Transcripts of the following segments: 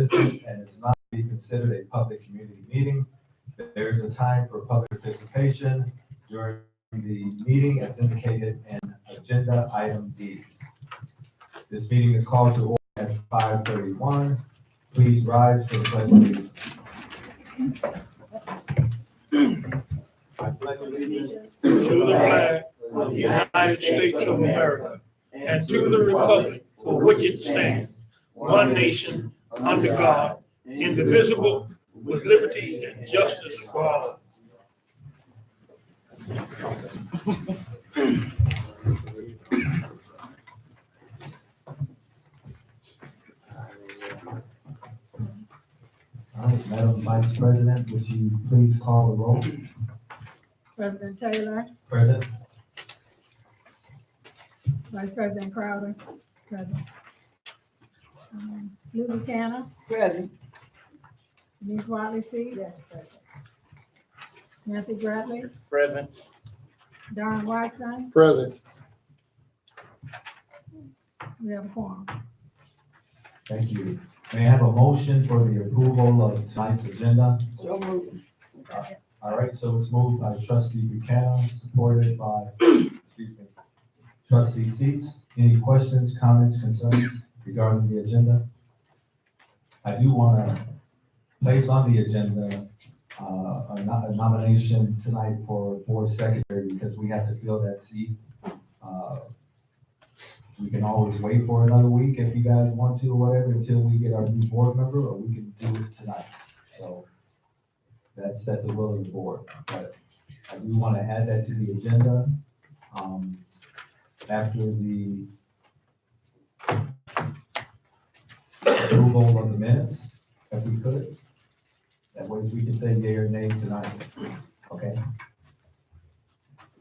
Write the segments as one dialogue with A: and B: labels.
A: business and is not to be considered a public community meeting. There is a time for public participation during the meeting as indicated in agenda item D. This meeting is called to order at 5:31. Please rise for the pledge of allegiance. I pledge allegiance
B: to the flag of the United States of America and to the republic for which it stands, one nation, under God, indivisible, with liberty and justice for all.
A: All right, Madam Vice President, would you please call the roll?
C: President Taylor,
A: Present.
C: Vice President Crowder, present. Lou Buchanan,
D: Present.
C: Denise Watley C. Yes, present. Matthew Bradley,
D: Present.
C: Darren Watson,
D: Present.
C: we have a quorum.
A: Thank you. May I have a motion for the approval of tonight's agenda?
D: So moved.
A: All right, so it's moved by trustee Buchanan, supported by, trustee Seats. Any questions, comments, concerns regarding the agenda? I do want to place on the agenda a nomination tonight for board secretary because we have to fill that seat. We can always wait for another week if you guys want to or whatever until we get our new board member, or we can do it tonight. So that's at the will of the board. But I do want to add that to the agenda. After the approval of the minutes, if we could. That way we can say yea or nay tonight. Okay?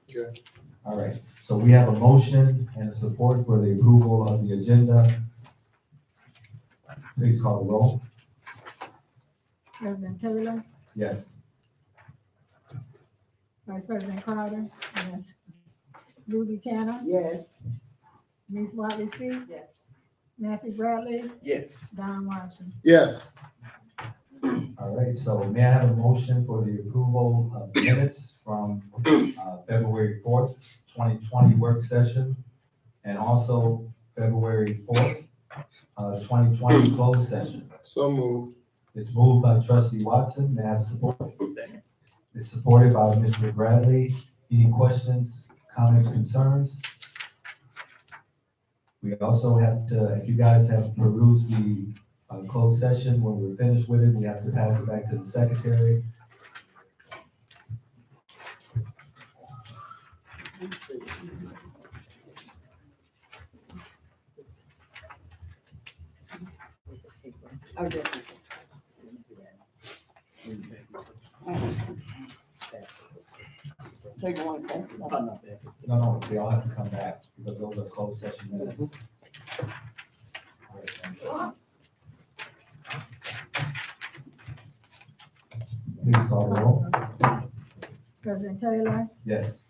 D: Okay.
A: All right, so we have a motion and a support for the approval of the agenda. Please call the roll.
C: President Taylor,
A: Yes.
C: Vice President Crowder, yes. Lou Buchanan,
D: Yes.
C: Denise Watley C. Yes. Matthew Bradley,
D: Yes.
C: Darren Watson.
D: Yes.
A: All right, so may I have a motion for the approval of minutes from February 4th, 2020 work session, and also February 4th, 2020 closed session.
D: So moved.
A: It's moved by trustee Watson. May I have support?
D: Second.
A: It's supported by Mr. Bradley. Any questions, comments, concerns? We also have to, if you guys have perused the closed session, when we're finished with it, we have to pass it back to the secretary.
D: Take one, pass it on.
A: No, they all have to come back because those are closed session minutes. All right, thank you. Please call the roll.
C: President Taylor,
A: Yes.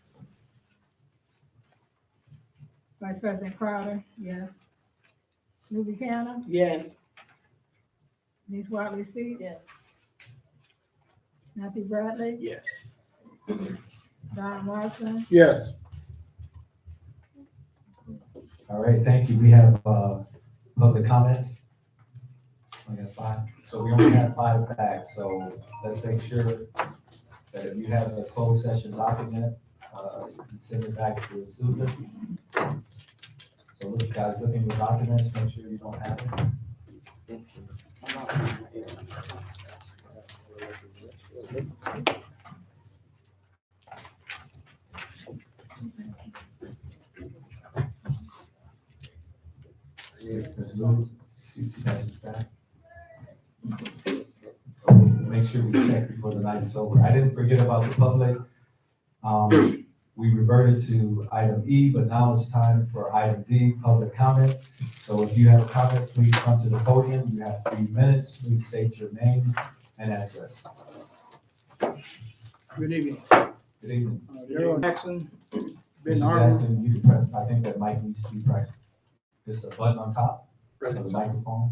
C: Vice President Crowder, yes. Lou Buchanan,
D: Yes.
C: Denise Watley C. Yes. Matthew Bradley,
D: Yes.
C: Darren Watson,
D: Yes.
A: All right, thank you. We have public comment. We got 5. So we only have 5 back, so let's make sure that if you have a closed session document, you send it back to Susan. So look, guys, look in your documents, make sure you don't have it. Ms. Lou, see passes back. So make sure we check before the night is over. I didn't forget about the public. We reverted to item E, but now it's time for item D, public comment. So if you have a comment, please come to the podium. You have 3 minutes. Please state your name and address.
E: Good evening.
A: Good evening.
E: Daryl Jackson,
A: Mr.
E: been arguing.
A: Jackson, you can press, I think that mic needs to be pressed. There's a button on top of the microphone.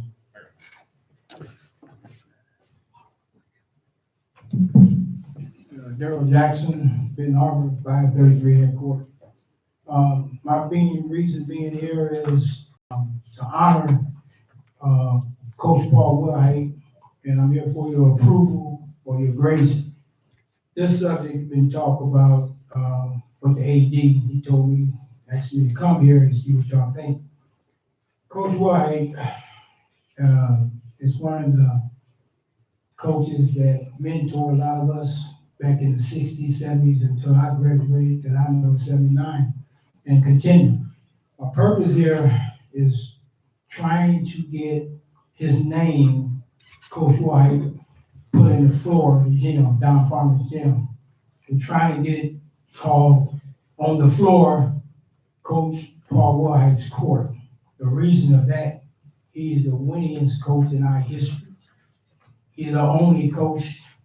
E: Daryl Jackson, Benton Harbor, 533 headquarters. My reason being here is to honor Coach Paul White, and I'm here for your approval, for your grace. This subject been talked about with the AD. He told me, asked me to come here and see what y'all think. Coach White is one of the coaches that mentored a lot of us back in the 60s, 70s until I graduated, that I know 79, and continue. My purpose here is trying to get his name, Coach White, put in the floor of the gym, down Farmers Gym, and trying to get it called on the floor, Coach Paul White's court. The reason of that, he's the winningest coach in our history. He's the only coach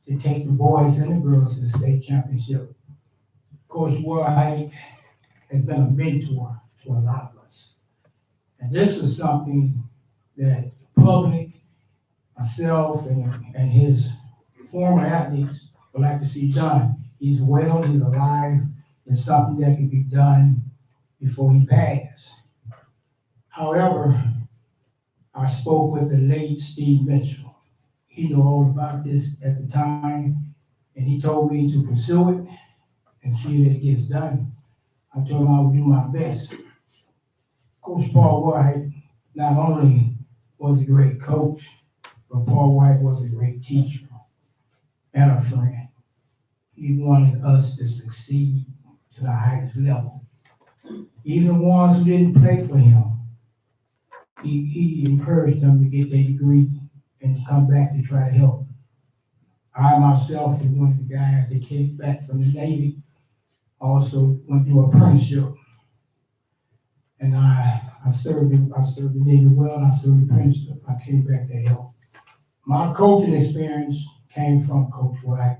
E: to take the boys and the girls to the state championship. Coach White has been a mentor to a lot of us. And this is something that the public, myself, and his former athletes would like to see done. He's well, he's alive. It's something that can be done before he passed. However, I spoke with the late Steve Mitchell. He knew all about this at the time, and he told me to pursue it and see that it gets done. I told him I would do my best. Coach Paul White not only was a great coach, but Paul White was a great teacher and a friend. He wanted us to succeed to the highest level. Even the ones who didn't play for him, he encouraged them to get their degree and to come back to try to help. I myself was one of the guys that came back from the Navy, also went through apprenticeship. And I served the Navy well, and I served the apprenticeship. I came back to help. My coaching experience came from Coach White.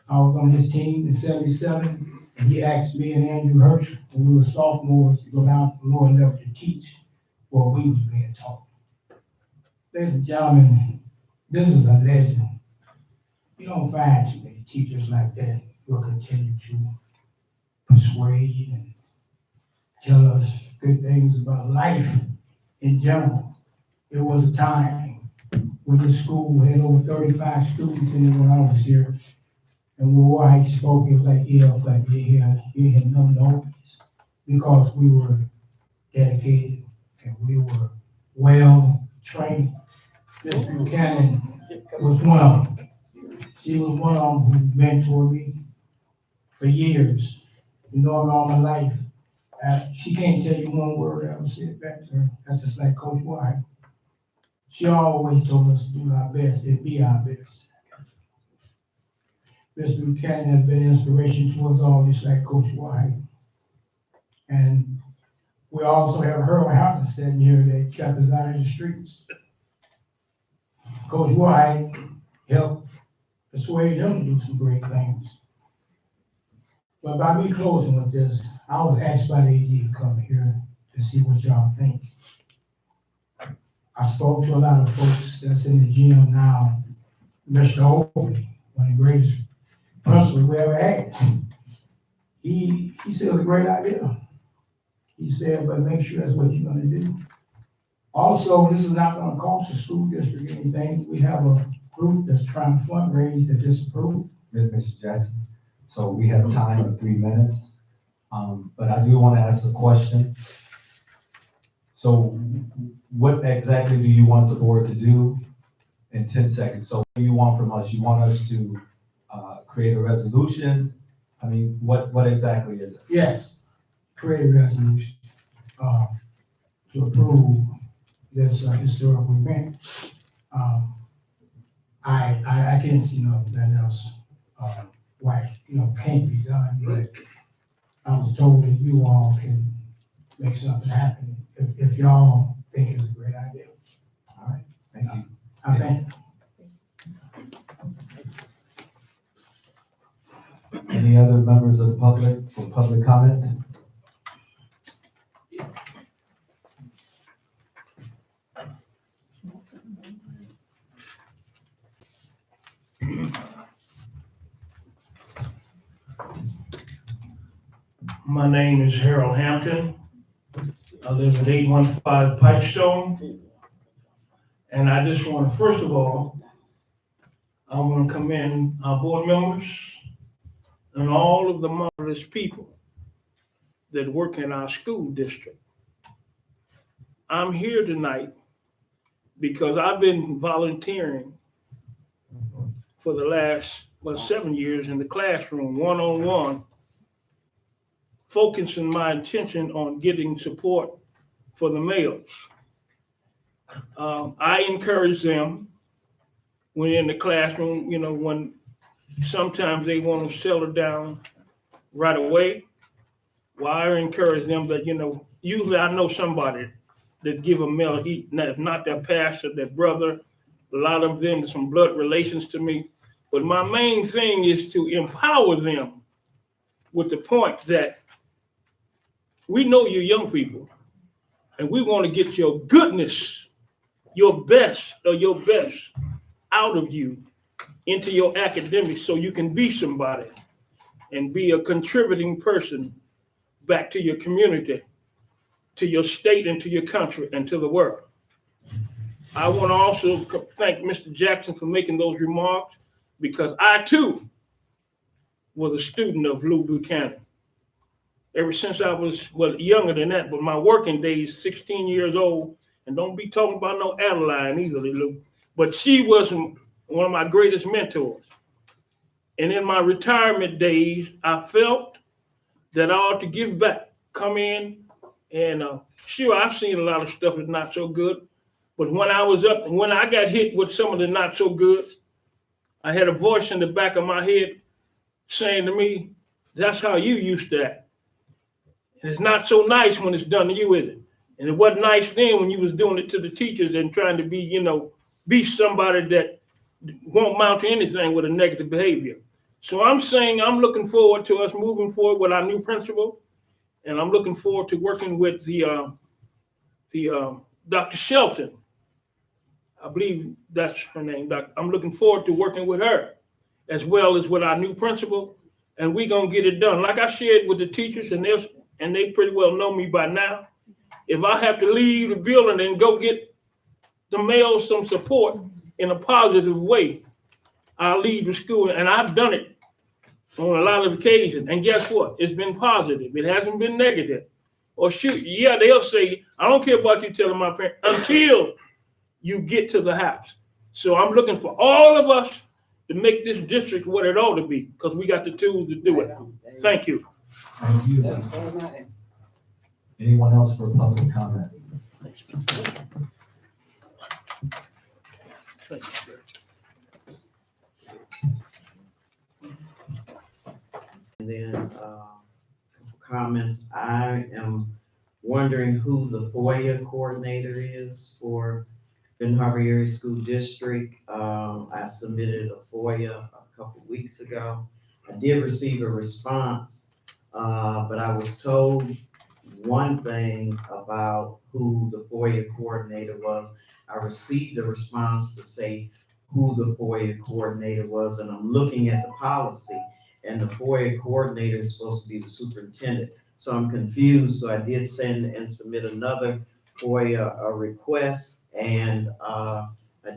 E: I was on his team in '77, and he asked me and Andrew Hirsch, when we were sophomores, to go down to the lower level to teach what we was being taught. Ladies and gentlemen, this is a legend. You don't find too many teachers like that who will continue to persuade and tell us good things about life in general. There was a time when this school had over 35 students in it when I was here. And when White spoke, it was like, you had no notice, because we were dedicated and we were well trained. Miss Buchanan was one of them. She was one of them who mentored me for years. You know her all my life. She can't tell you one word I ever said back to her. That's just like Coach White. She always told us to do our best and be our best. Mr. Buchanan has been an inspiration to us all, just like Coach White. And we also have Harold Houghton standing here that kept us out of the streets. Coach White helped persuade them to do some great things. But by me closing with this, I was asked by the AD to come here to see what y'all think. I spoke to a lot of folks that's in the gym now. Mr. Oakley, one of the greatest principals we ever had. He said it was a great idea. He said, but make sure that's what you're gonna do. Also, this is not gonna cost the school district anything. We have a group that's trying to fundraise that disapproved.
A: Mr. Jackson, so we have time of 3 minutes, but I do want to ask a question. So what exactly do you want the board to do in 10 seconds? So what do you want from us? You want us to create a resolution? I mean, what exactly is it?
E: Yes, create a resolution to approve this historical event. I can't see nothing else why can't be done, but I was told that you all can make something happen if y'all think it's a great idea.
A: All right, thank you.
E: I think.
A: Any other members of the public for public comment?
B: My name is Harold Hampton. I live at 815 Pipestone. And I just want to, first of all, I want to commend our board members and all of the marvelous people that work in our school district. I'm here tonight because I've been volunteering for the last, 7 years in the classroom, one-on-one, focusing my attention on getting support for the males. I encourage them when in the classroom, when sometimes they want to settle down right away. Well, I encourage them that, usually I know somebody that give a male heat. Now, if not their pastor, their brother, a lot of them, some blood relations to me. But my main thing is to empower them with the point that we know you're young people and we want to get your goodness, your best out of you into your academics so you can be somebody and be a contributing person back to your community, to your state and to your country and to the world. I want to also thank Mr. Jackson for making those remarks because I too was a student of Lou Buchanan. Ever since I was, younger than that, but my working days, 16 years old, and don't be talking about no Adeline either, Lou, but she was one of my greatest mentors. And in my retirement days, I felt that I ought to give back, come in, and sure, I've seen a lot of stuff that's not so good, but when I got hit with some of the not so good, I had a voice in the back of my head saying to me, that's how you used to act. And it's not so nice when it's done to you, is it? And it wasn't nice then when you was doing it to the teachers and trying to be somebody that won't mount to anything with a negative behavior. So I'm saying I'm looking forward to us moving forward with our new principal, and I'm looking forward to working with the Dr. Shelton. I believe that's her name. I'm looking forward to working with her as well as with our new principal, and we're gonna get it done. Like I shared with the teachers, and they pretty well know me by now. If I have to leave the building and go get the males some support in a positive way, I'll leave the school, and I've done it on a lot of occasions. And guess what? It's been positive. It hasn't been negative. Or shoot, yeah, they'll say, I don't care about you telling my parents until you get to the house. So I'm looking for all of us to make this district what it ought to be, because we got the tools to do it. Thank you.
A: Thank you. Anyone else for public comment?
F: And then comments. I am wondering who the FOIA coordinator is for Benton Harbor Area School District. I submitted a FOIA a couple weeks ago. I did receive a response, but I was told one thing about who the FOIA coordinator was. I received a response to say who the FOIA coordinator was, and I'm looking at the policy, and the FOIA coordinator is supposed to be the superintendent. So I'm confused, so I did send and submit another FOIA request, and I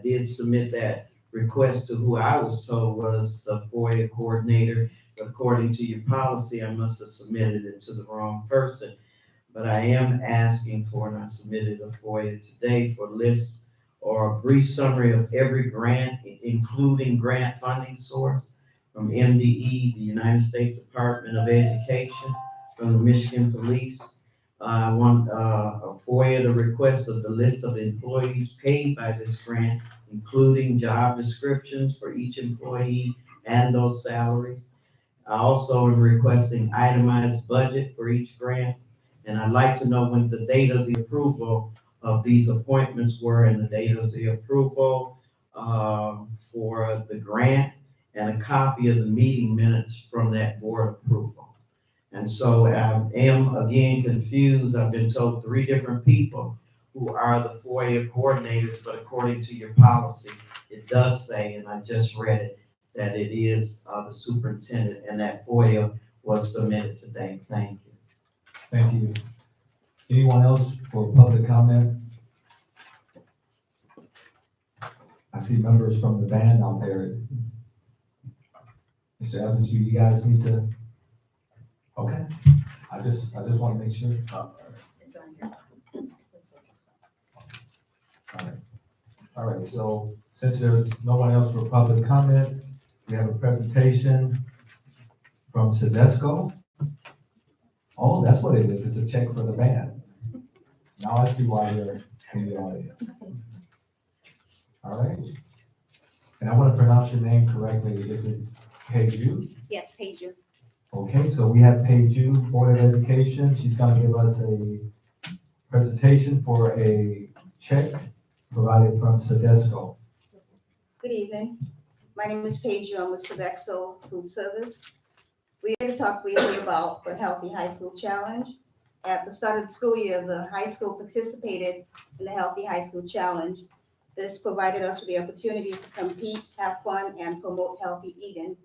F: did submit that request to who I was told was the FOIA coordinator, but according to your policy, I must have submitted it to the wrong person. But I am asking for, and I submitted a FOIA today for lists or a brief summary of every grant, including grant funding source from MDE, the United States Department of Education, from the Michigan Police. I want a FOIA to request of the list of employees paid by this grant, including job descriptions for each employee and those salaries. I also am requesting itemized budget for each grant. And I'd like to know when the date of the approval of these appointments were and the date of the approval for the grant, and a copy of the meeting minutes from that board approval. And so I am again confused. I've been told 3 different people who are the FOIA coordinators, but according to your policy, it does say, and I just read it, that it is the superintendent, and that FOIA was submitted today. Thank you.
A: Thank you. Anyone else for public comment? I see members from the band out there. Mr. Evans, you guys need to, okay. I just want to make sure. All right. All right, so since there's no one else for public comment, we have a presentation from Sedesco. Oh, that's what it is. It's a check for the band. Now I see why you're in the audience. All right. And I want to pronounce your name correctly. Is it Peju?
G: Yes, Pager.
A: Okay, so we have Peju, Board of Education. She's going to give us a presentation for a check provided from Sedesco.
G: Good evening. My name is Paige. I'm with Sodexo Food Service. We're here to talk briefly about the Healthy High School Challenge. At the start of the school year, the high school participated in the Healthy High School Challenge. This provided us with the opportunity to compete, have fun, and promote healthy eating.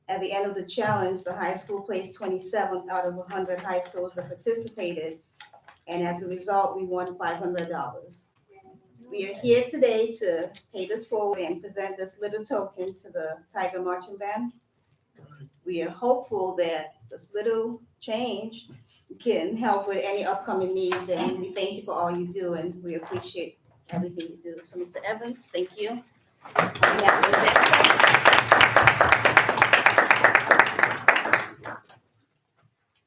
G: At the end of the challenge, the high school placed 27th out of 100 high schools that participated, and as a result, we won $500. We are here today to pay this forward and present this little token to the Tiger Marching Band. We are hopeful that this little change can help with any upcoming needs, and we thank you for all you do, and we appreciate everything you do. So, Mr. Evans, thank you. We have Mr.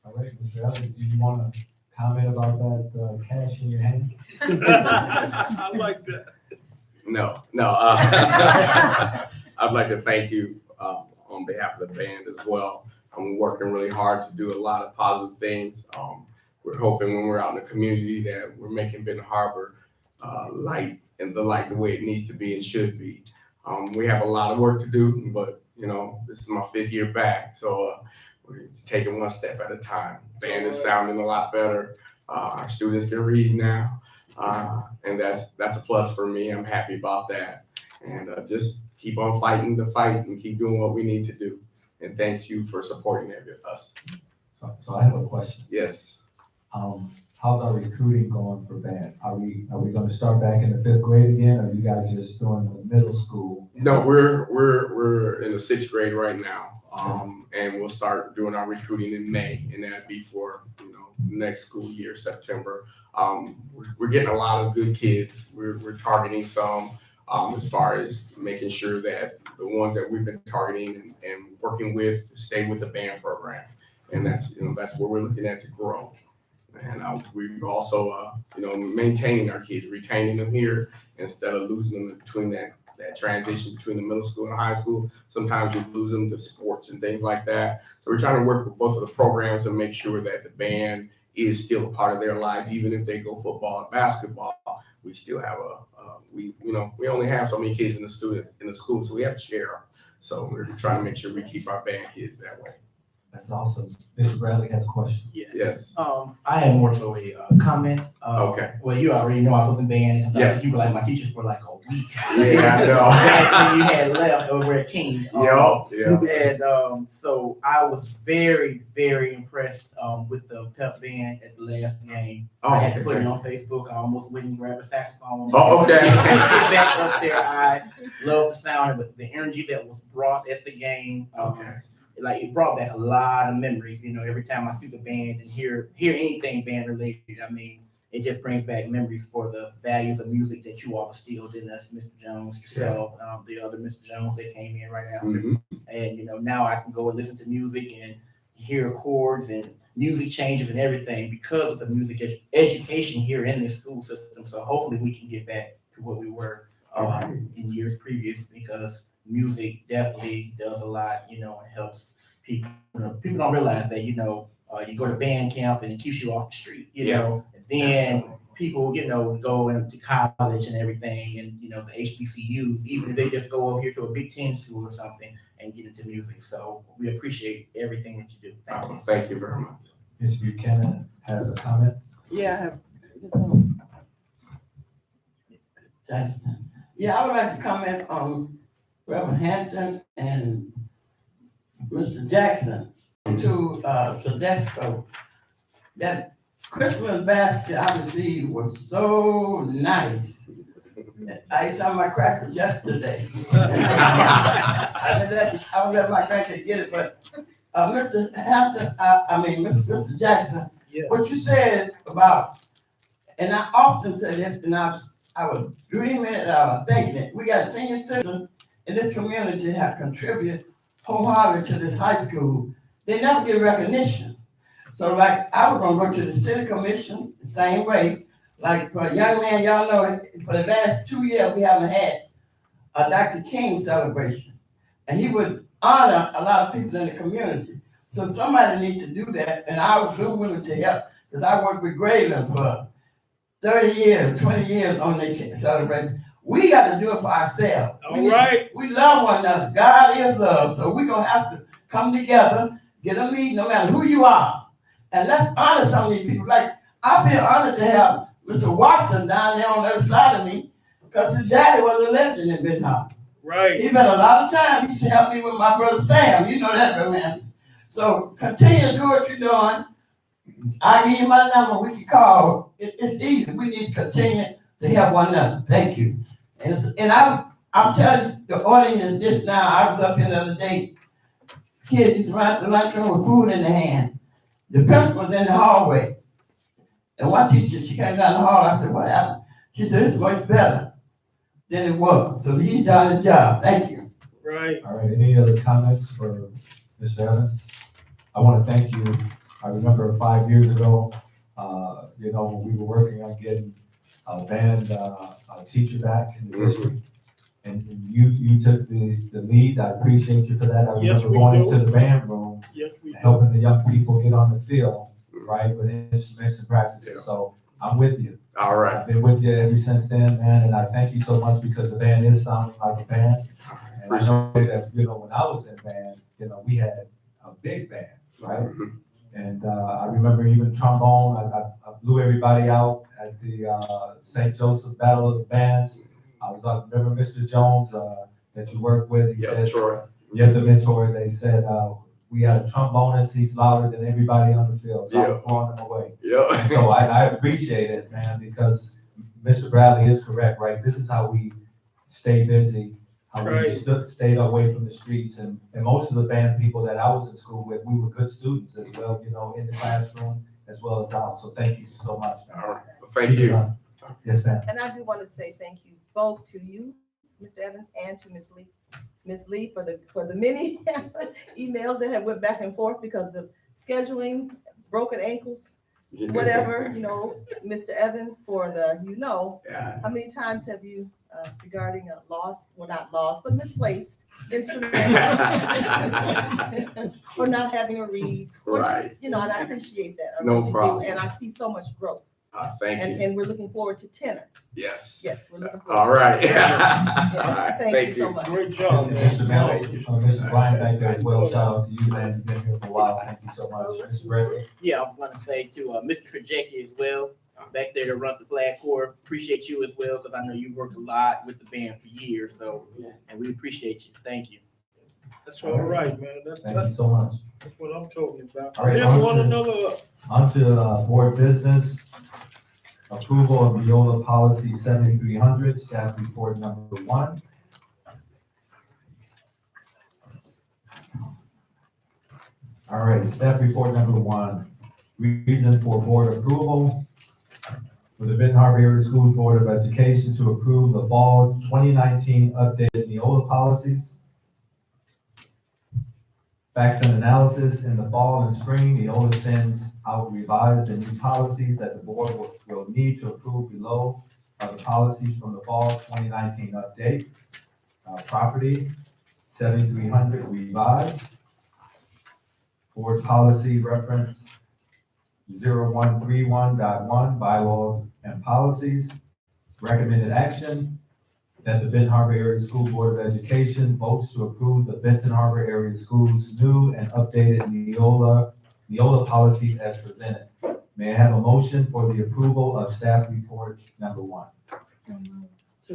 A: All right, Mr. Evans, do you want to comment about that cash in your hand?
B: I like that.
H: No. I'd like to thank you on behalf of the band as well. I'm working really hard to do a lot of positive things. We're hoping when we're out in the community that we're making Benton Harbor light the way it needs to be and should be. We have a lot of work to do, but this is my 5th year back, so we're taking one step at a time. Band is sounding a lot better. Our students can read now, and that's a plus for me. I'm happy about that, and just keep on fighting the fight and keep doing what we need to do. And thanks you for supporting us.
A: So I have a question.
H: Yes.
A: How's our recruiting going for band? Are we going to start back in the 5th grade again? Or are you guys just doing the middle school?
H: No, we're in the 6th grade right now, and we'll start doing our recruiting in May, and that'd be for next school year, September. We're getting a lot of good kids. We're targeting some as far as making sure that the ones that we've been targeting and working with stay with the band program, and that's where we're looking at to grow. And we've also maintaining our kids, retaining them here instead of losing them between that transition between the middle school and high school. Sometimes you lose them to sports and things like that. So we're trying to work with both of the programs and make sure that the band is still a part of their life, even if they go football and basketball. We still have we only have so many kids in the school, so we have to share them. So we're trying to make sure we keep our band kids that way.
A: That's awesome. Mr. Bradley has a question.
H: Yes.
D: I have more so a comment.
H: Okay.
D: Well, you already know I was in band. And
H: Yeah.
D: You were like my teachers for like a week.
H: Yeah, I know.
D: Back when you had left over at King.
H: Yeah.
D: And so I was very, very impressed with the pep band at the last game.
H: Oh,
D: I had to
H: okay.
D: put it on Facebook. I almost went and grabbed a saxophone.
H: Oh, okay.
D: Get back up there. I love the sound of the energy that was brought at the game.
H: Okay.
D: Like it brought back a lot of memories. Every time I see the band and hear anything band related, I mean, it just brings back memories for the values of music that you all instilled in us, Mr. Jones, yourself, the other Mr. Jones that came in right after.
H: Mhm.
D: And now I can go and listen to music and hear chords and music changes and everything because of the music education here in this school system. So hopefully we can get back to what we were in years previous, because music definitely does a lot, and helps people. People don't realize that, you go to band camp and it keeps you off the street, and then people, go into college and everything, and, the HBCUs, even if they just go over here to a Big Ten school or something and get into music. So we appreciate everything that you do. Thank you.
H: Thank you very much.
A: Ms. Buchanan has a comment.
I: Yeah, I have I would like to comment on Reverend Hampton and Mr. Jackson to Sedesco. that Christmas basket I received was so nice. I saw my crackers yesterday. I was at my cracker to get it, but, Mr. Hampton, Mr. Jackson,
B: Yeah.
I: what you said about, and I often say this, and I was dreaming it, I was thinking it, we got senior citizens in this community have contributed wholeheartedly to this high school. They never get recognition. So like, I was gonna go to the city commission the same way. Like for a young man, y'all know, for the last 2 years, we haven't had a Dr. King celebration. And he would honor a lot of people in the community. So somebody needs to do that, and I was willing to help, because I worked with Graven for 30 years, 20 years on their celebration. We got to do it for ourselves.
B: All right.
I: We love one another. God is love. So we're going to have to come together, get a meeting, no matter who you are. And let's honor some of these people. Like, I've been honored to have Mr. Watson down there on the other side of me, because his daddy was a legend in Benton.
B: Right.
I: He spent a lot of time. He used to help me with my brother Sam. You know that, man. So continue to do what you're doing. I'll give you my number. We can call. It's easy. We need to continue to help one another. Thank you. And I'm telling the audience this now. I was up here the other day. Kids used to run to the lunchroom with food in their hand. The principal was in the hallway. And one teacher, she came down the hall. I said, what happened? She said, it's much better than it was. So he's done his job. Thank you.
B: Right.
A: All right, any other comments for Mr. Evans? I want to thank you. I remember 5 years ago, when we were working on getting a band teacher back in the district, and you took the lead. I appreciate you for that. I
B: Yes,
A: remember
B: we
A: going
B: do.
A: into the band room,
B: Yes, we do.
A: helping the young people get on the field, right, with instruments and practices.
H: Yeah.
A: So I'm with you.
H: All right.
A: I've been with you ever since then, man, and I thank you so much, because the band is sounding like a band. And I know that, when I was in band, we had a big band, right?
H: Mhm.
A: And I remember even trombone, I blew everybody out at the St. Joseph Battle of the Bands. I remember Mr. Jones that you worked with, he
H: Yeah,
A: said,
H: Troy.
A: you're the mentor. They said, we had a trombonist, he's louder than everybody on the field, so I was blowing him away.
H: Yeah.
A: And so I appreciate it, man, because Mr. Bradley is correct, right? This is how we stay busy, how we
B: Right.
A: stayed away from the streets. And most of the band people that I was in school with, we were good students as well, in the classroom as well as out. So thank you so much, man.
H: All right. Well, thank you.
A: Yes, ma'am.
J: And I do want to say thank you both to you, Mr. Evans, and to Ms. Lee. Ms. Lee, for the many emails that have went back and forth because of scheduling, broken ankles, whatever, Mr. Evans, for
H: Yeah.
J: how many times have you, regarding a lost, well, not lost, but misplaced instrument, or not having a read, or just,
H: Right.
J: and I appreciate that. I
H: No
J: really do.
H: problem.
J: And I see so much growth,
H: Thank you.
J: and we're looking forward to tenor.
H: Yes.
J: Yes, we're looking forward.
H: All right.
J: Yeah.
H: All right.
J: Thank you so much.
B: Great job, man.
A: Mr. Brian back there as well, shout out to you, man, you've been here for a while, thank you so much. Mr. Bradley?
D: Yeah, I was gonna say to Mr. Krajewski as well, back there that runs the flag corps, appreciate you as well, because I know you worked a lot with the band for years, so, and we appreciate you. Thank you.
B: That's all right, man.
A: Thank you
B: That's
A: so much.
B: what I'm talking about.
A: All right,
B: Lift one another up.
A: On to board business. Approval of Neola Policy 7300, staff report number 1. All right, staff report number 1. Reason for board approval. For the Benton Harbor Area School Board of Education to approve the fall 2019 updated Neola policies. Facts and analysis: in the fall and spring, Neola sends out revised and new policies that the board will need to approve. Below are the policies from the fall 2019 update. Property 7300 revised. Board policy reference 0131.1 bylaws and policies. Recommended action: that the Benton Harbor Area School Board of Education votes to approve the Benton Harbor Area Schools new and updated Neola policies as presented. May I have a motion for the approval of staff report number 1?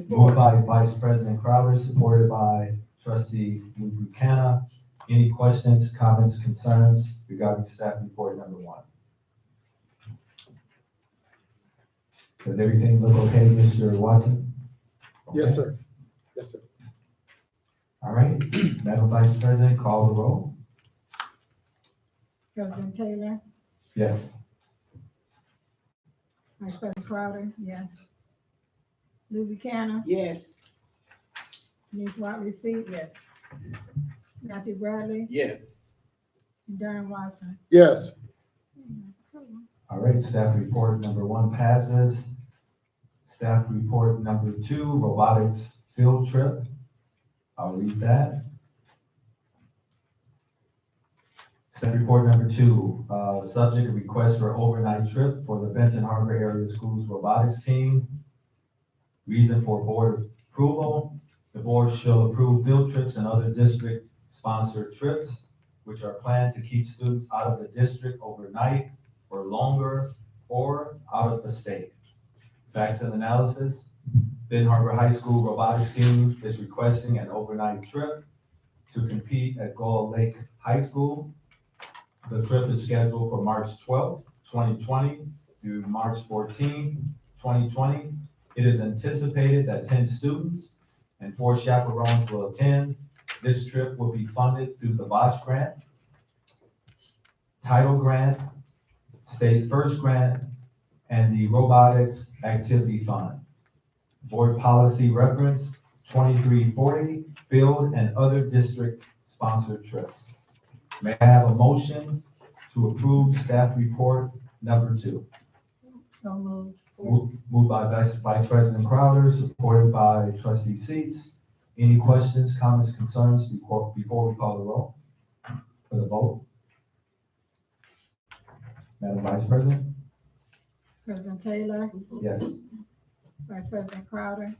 A: Moved by Vice President Crowder, supported by Trustee Buchanan. Any questions, comments, concerns regarding staff report number 1? Does everything look okay, Mr. Watson?
K: Yes, sir. Yes, sir.
A: All right, Madam Vice President, call the roll.
C: President Taylor,
A: Yes.
C: Vice President Crowder, yes. Lou Buchanan,
I: Yes.
C: Ms. Watley Six,
J: Yes.
C: Matthew Bradley,
D: Yes.
C: and Darren Watson.
K: Yes.
A: All right, staff report number 1 passes. Staff report number 2, robotics field trip. I'll read that. Staff report number 2, subject request for overnight trip for the Benton Harbor Area Schools robotics team. Reason for board approval, the board shall approve field trips and other district-sponsored trips, which are planned to keep students out of the district overnight or longer, or out of the state. Facts and analysis, Benton Harbor High School robotics team is requesting an overnight trip to compete at Gull Lake High School. The trip is scheduled for March 12th, 2020 through March 14th, 2020. It is anticipated that 10 students and 4 chaperones will attend. This trip will be funded through the BHAS grant, Title Grant, State First Grant, and the Robotics Activity Fund. Board Policy Reference 2340, Field and Other District-Sponsored Trips. May I have a motion to approve staff report number 2?
C: So moved.
A: Moved by Vice President Crowder, supported by Trustee Seats. Any questions, comments, concerns before we call the roll for the vote? Madam Vice President?
C: President Taylor,
A: Yes.
C: Vice President Crowder,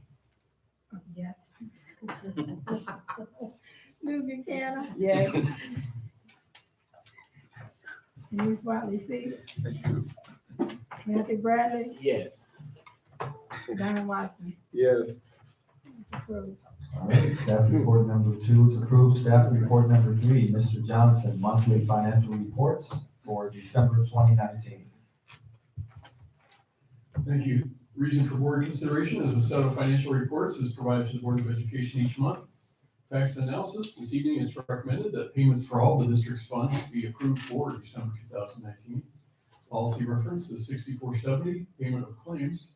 C: yes. Lou Buchanan,
I: Yes.
C: Ms. Watley Six, Matthew Bradley,
D: Yes.
C: Darren Watson.
K: Yes.
C: Approved.
A: All right, staff report number 2 is approved. Staff report number 3, Mr. Johnson, monthly financial reports for December 2019.
L: Thank you. Reason for board consideration is a set of financial reports is provided to the Board of Education each month. Facts and analysis, this evening it's recommended that payments for all the district's funds be approved for December 2019. Policy reference is 6470, payment of claims.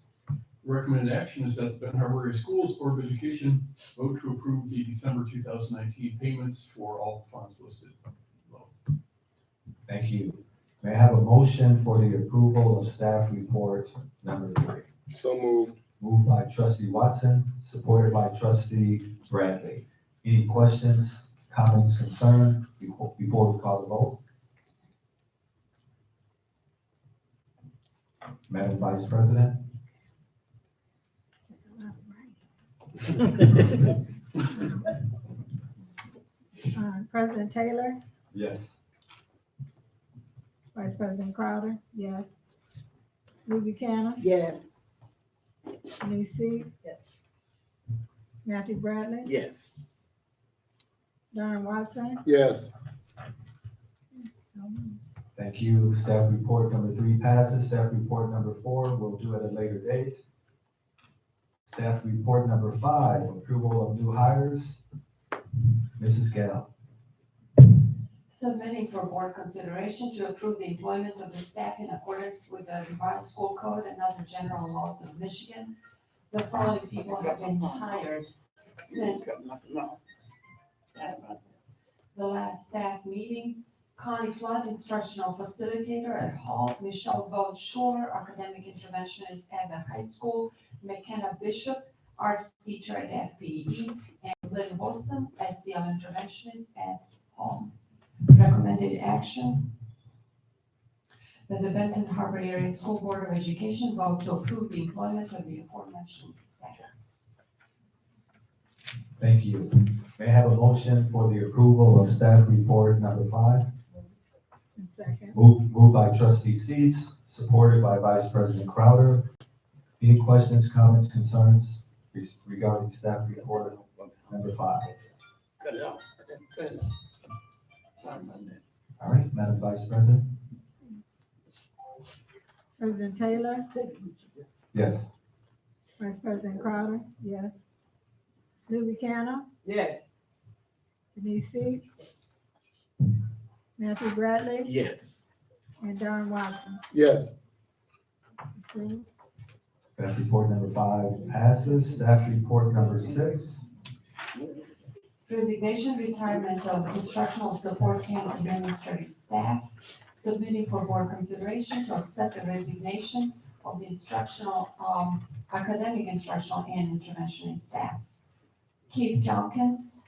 L: Recommended action is that the Benton Harbor Area Schools Board of Education vote to approve the December 2019 payments for all the funds listed below.
A: Thank you. May I have a motion for the approval of staff report number 3?
K: So moved.
A: Moved by Trustee Watson, supported by Trustee Bradley. Any questions, comments, concerns before we call the vote? Madam Vice President?
C: President Taylor,
A: Yes.
C: Vice President Crowder, yes. Lou Buchanan,
I: Yes.
C: Ms. Six,
J: Yes.
C: Matthew Bradley,
D: Yes.
C: Darren Watson.
K: Yes.
A: Thank you. Staff report number 3 passes. Staff report number 4 we'll do at a later date. Staff report number 5, approval of new hires. Mrs. Gale.
M: Submitting for board consideration to approve the employment of the staff in accordance with the revised school code and other general laws of Michigan. The following people have been hired since the last staff meeting. Connie Flood, instructional facilitator at Hall. Michelle Vogt Shore, academic interventionist at the high school. McKenna Bishop, arts teacher at FPE. And Lynn Wilson, SEL interventionist at Hall. Recommended action that the Benton Harbor Area School Board of Education vote to approve the employment of the aforementioned staff.
A: Thank you. May I have a motion for the approval of staff report number 5?
C: And second.
A: Moved by Trustee Seats, supported by Vice President Crowder. Any questions, comments, concerns regarding staff report number 5?
I: Cut it off. Cut it off. Sorry about that.
A: All right, Madam Vice President?
C: President Taylor,
A: Yes.
C: Vice President Crowder, yes. Lou Buchanan,
J: Yes.
C: Denise Seats, Matthew Bradley,
D: Yes.
C: and Darren Watson.
K: Yes.
C: Approved.
A: Staff report number 5 passes. Staff report number 6.
M: Resignation, retirement of instructional support and administrative staff, submitting for board consideration to accept the resignation of the instructional, academic instructional and interventionist staff. Keith Jonkins,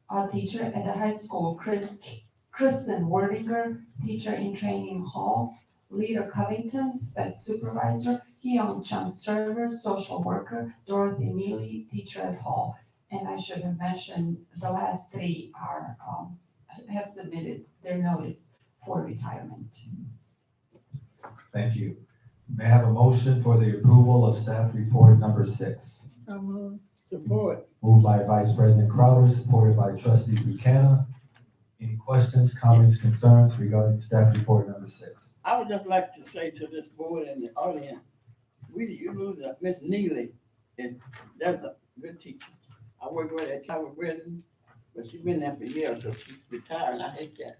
M: a teacher at the high school, Kristen Wordinger, teacher in training hall, Lita Covington, sped supervisor, Hyung Chung server, social worker, Dorothy Neely, teacher at hall. And I should have mentioned, the last 3 are, have submitted their notice for retirement.
A: Thank you. May I have a motion for the approval of staff report number 6?
C: So moved.
I: Support.
A: Moved by Vice President Crowder, supported by Trustee Buchanan. Any questions, comments, concerns regarding staff report number 6?
I: I would just like to say to this board and the audience, you lose Miss Neely, and that's a good teacher. I worked with her at Calvary Britain, but she's been there for years, so she's retired, and I hate that.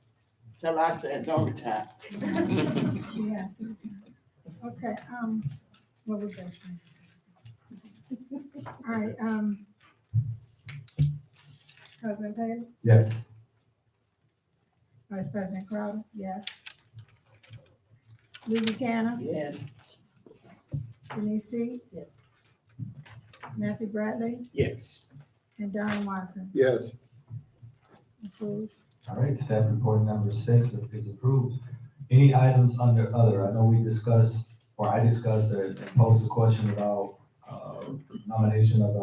I: Tell her I said, don't retire.
C: She has to. Okay, what was that? All right, President Taylor,
A: Yes.
C: Vice President Crowder, yes. Lou Buchanan,
I: Yes.
C: Denise Seats.
J: Yes.
C: Matthew Bradley,
D: Yes.
C: and Darren Watson.
K: Yes.
C: Approved.
A: All right, staff report number 6 is approved. Any items under other? I know we discussed, or I discussed and posed a question about nomination of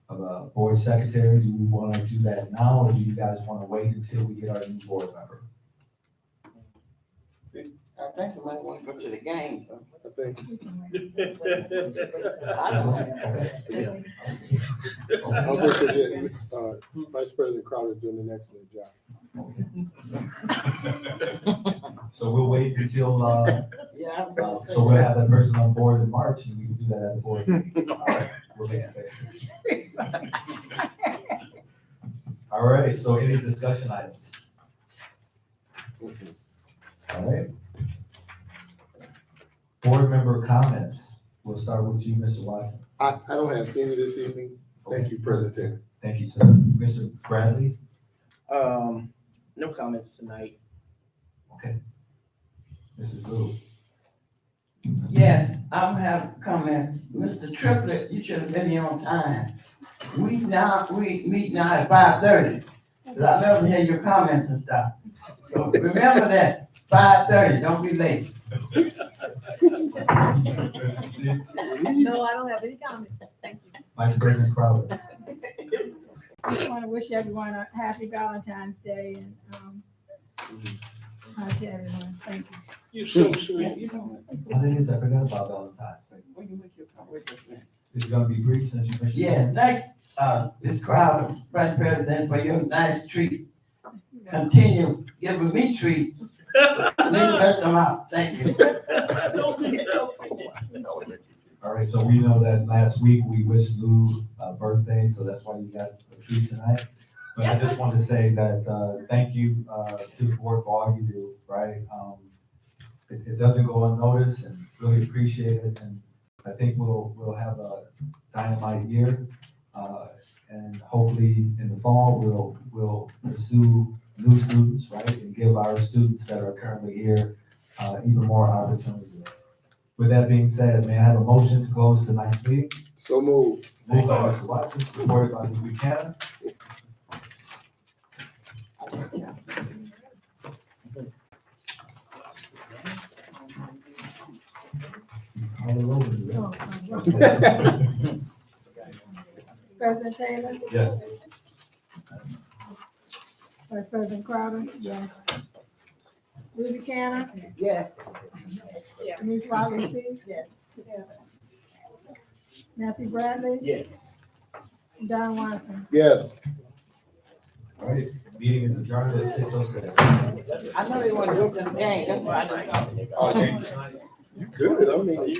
A: a board secretary. Do we want to do that now, or do you guys want to wait until we get our new board member?
I: I think somebody want to go to the game, so.
K: I think.
C: We can wait.
I: I don't.
K: I was looking at, Vice President Crowder doing an excellent job.
A: So we'll wait until,
I: Yeah, I'm gonna say
A: so we'll
I: that.
A: have that person on board in March, and we can do that at the board meeting. All right, we'll make it fair. All right, so any discussion items? All right. Board member comments. We'll start with you, Mr. Watson.
K: I don't have any this evening. Thank you, President.
A: Thank you, sir. Mr. Bradley?
D: No comments tonight.
A: Okay. Mrs. Lou?
I: Yes, I have comments. Mr. Triplett, you should have been here on time. We meet now at 5:30, but I love to hear your comments and stuff. So remember that, 5:30, don't be late.
J: No, I don't have any comments. Thank you.
A: Vice President Crowder?
C: I just want to wish everyone a happy Valentine's Day and, hi to everyone. Thank you.
B: You're so sweet.
I: You know,
A: I think it's, I forgot about Valentine's Day.
I: when you make your comment, just a minute.
A: Is it gonna be brief since you mentioned?
I: Yeah, thanks, this crowd, Vice President, for your nice treat. Continue giving me treats. Leave the rest of them out. Thank you.
B: Don't be selfish.
A: All right, so we know that last week we wished Lou a birthday, so that's why you got a treat tonight. But I just want to say that, thank you, to the board for all you do, right? It doesn't go unnoticed, and really appreciate it, and I think we'll have a dynamite year. And hopefully in the fall, we'll pursue new students, right? And give our students that are currently here, even more opportunities. With that being said, may I have a motion to close tonight's meeting?
K: So moved.
A: Moved by Mr. Watson, supported by Ms. Buchanan. All over the
C: Oh, President Taylor,
A: Yes.
C: Vice President Crowder, yes. Lou Buchanan,
J: Yes.
C: Denise Wiley Seats. Yes. Matthew Bradley,
D: Yes.
C: and Darren Watson.
K: Yes.
A: All right, meeting is adjourned at 6:06.
I: I know they want to go to the game, that's why I didn't come.
A: Okay.
K: You good, I mean.